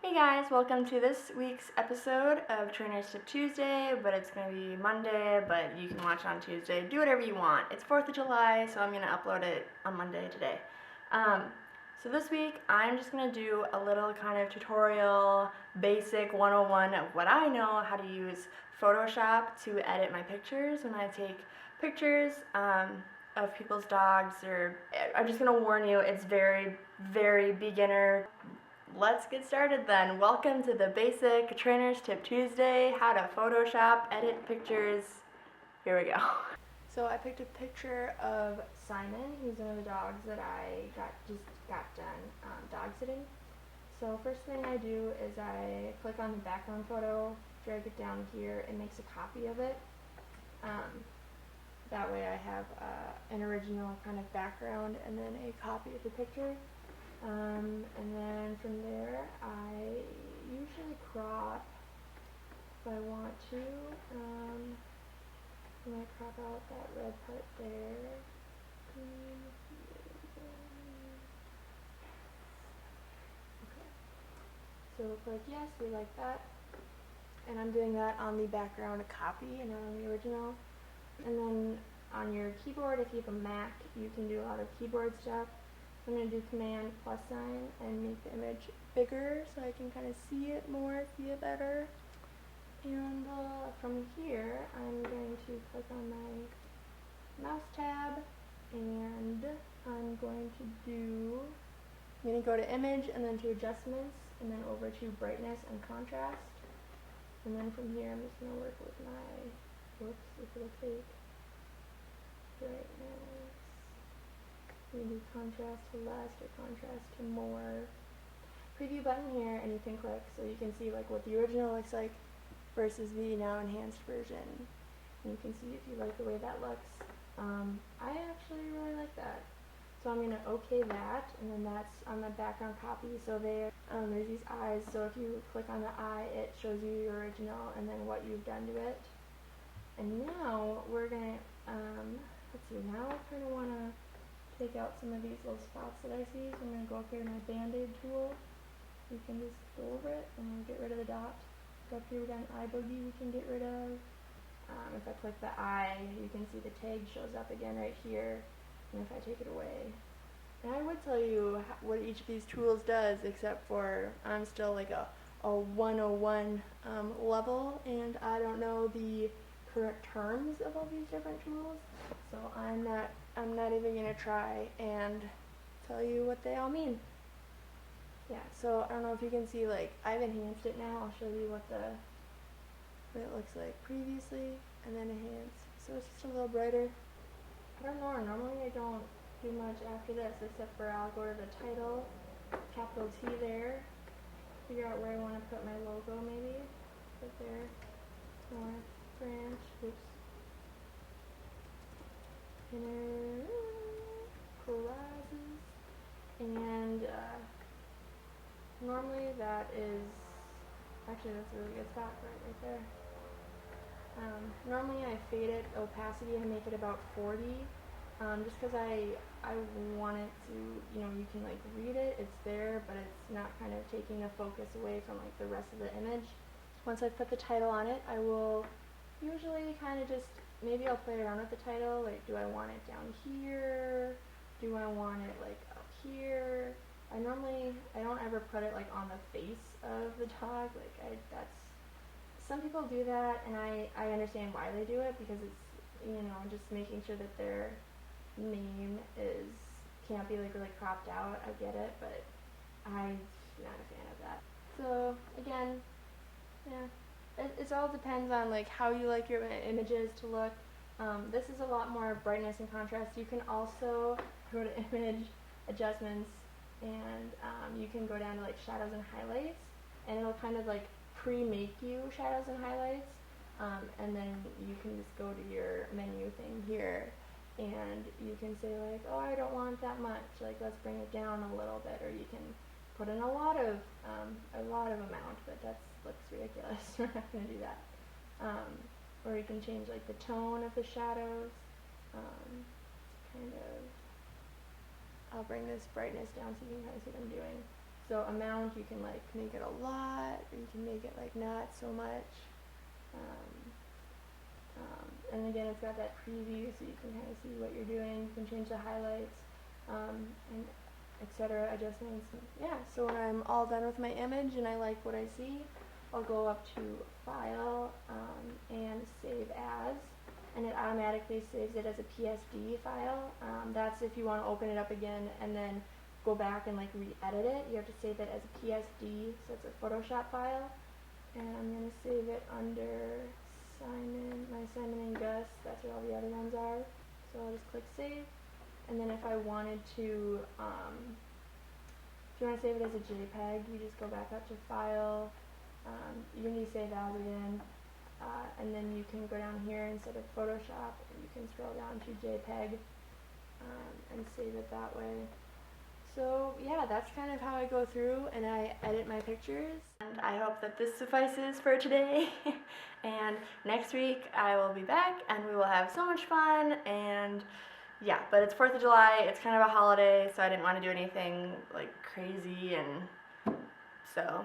Hey guys, welcome to this week's episode of Trainers Tip Tuesday, but it's going to be Monday, but you can watch it on Tuesday. Do whatever you want. It's 4th of July, so I'm going to upload it on Monday today. So this week, I'm just going to do a little kind of tutorial, basic 101 of what I know how to use Photoshop to edit my pictures when I take pictures of people's dogs. I'm just going to warn you, it's very, very beginner. Let's get started then. Welcome to the Basic Trainers Tip Tuesday, how to Photoshop, edit pictures. Here we go. So I picked a picture of Simon. He's one of the dogs that I just got done dog sitting. So first thing I do is I click on the background photo, drag it down here, it makes a copy of it. That way I have an original kind of background and then a copy of the picture. And then from there, I usually crop if I want to. I'm going to crop out that red part there. Okay. So click yes, we like that. And I'm doing that on the background copy and not on the original. And then on your keyboard, if you have a Mac, you can do a lot of keyboard stuff. I'm going to do Command + sign and make the image bigger so I can kind of see it more, see it better. And from here, I'm going to click on my mouse tab and I'm going to go to Image and then to Adjustments and then over to Brightness and Contrast. And then from here, I'm just going to work with my, whoops, it's a little fake, brightness. You can do contrast to less or contrast to more. Preview button here and you can click so you can see like what the original looks like versus the now enhanced version. And you can see if you like the way that looks. I actually really like that. So I'm going to OK that, and then that's on the background copy. So there's these eyes, so if you click on the eye, it shows you your original and then what you've done to it. And now we're going to, let's see, now I kind of want to take out some of these little spots that I see. So I'm going to go up here to my Band-Aid tool. You can just go over it and get rid of the dot. Go up here, we got an eye boogie we can get rid of. If I click the eye, you can see the tag shows up again right here. And if I take it away, and I would tell you what each of these tools does, except for I'm still like a 101 level, and I don't know the correct terms of all these different tools. So I'm not even going to try and tell you what they all mean. Yeah, so I don't know if you can see, like, I've enhanced it now. I'll show you what it looks like previously, and then enhance. So it's just a little brighter. I don't know, normally I don't do much after this, except for I'll go to the title, capital T there, figure out where I want to put my logo maybe, put there, North Branch, oops, inner horizons, and normally that is, actually that's a really good spot right there. Normally I fade it opacity and make it about 40, just because I want it to, you can like read it, it's there, but it's not kind of taking the focus away from like the rest of the image. Once I've put the title on it, I will usually kind of just, maybe I'll play around with the title, like do I want it down here, do I want it like up here. I don't ever put it like on the face of the dog, like some people do that, and I understand why they do it, because it's, just making sure that their name can't be like really cropped out. I get it, but I'm not a fan of that. So again, yeah, it all depends on like how you like your images to look. This is a lot more brightness and contrast. You can also go to Image, Adjustments, and you can go down to like Shadows and Highlights, and it'll kind of like pre-make you shadows and highlights, and then you can just go to your menu thing here and you can say like, oh, I don't want that much, like let's bring it down a little bit, or you can put in a lot of amount, but that looks ridiculous. We're not going to do that. Or you can change like the tone of the shadows, kind of, I'll bring this brightness down so you can kind of see what I'm doing. So amount, you can like make it a lot, or you can make it like not so much. And again, it's got that preview, so you can kind of see what you're doing. You can change the highlights, and etc. adjustments. Yeah, so when I'm all done with my image and I like what I see, I'll go up to File and Save As, and it automatically saves it as a PSD file. That's if you want to open it up again and then go back and like re-edit it. You have to save it as a PSD, so it's a Photoshop file. And I'm going to save it under Simon and Gus. That's where all the other ones are. So I'll just click Save. And then if I wanted to, if you want to save it as a JPEG, you just go back up to File. You can do Save As again. And then you can go down here instead of Photoshop, and you can scroll down to JPEG and save it that way. So yeah, that's kind of how I go through and I edit my pictures. And I hope that this suffices for today. And next week I will be back and we will have so much fun. And yeah, but it's 4th of July, it's kind of a holiday, so I didn't want to do anything like crazy, and so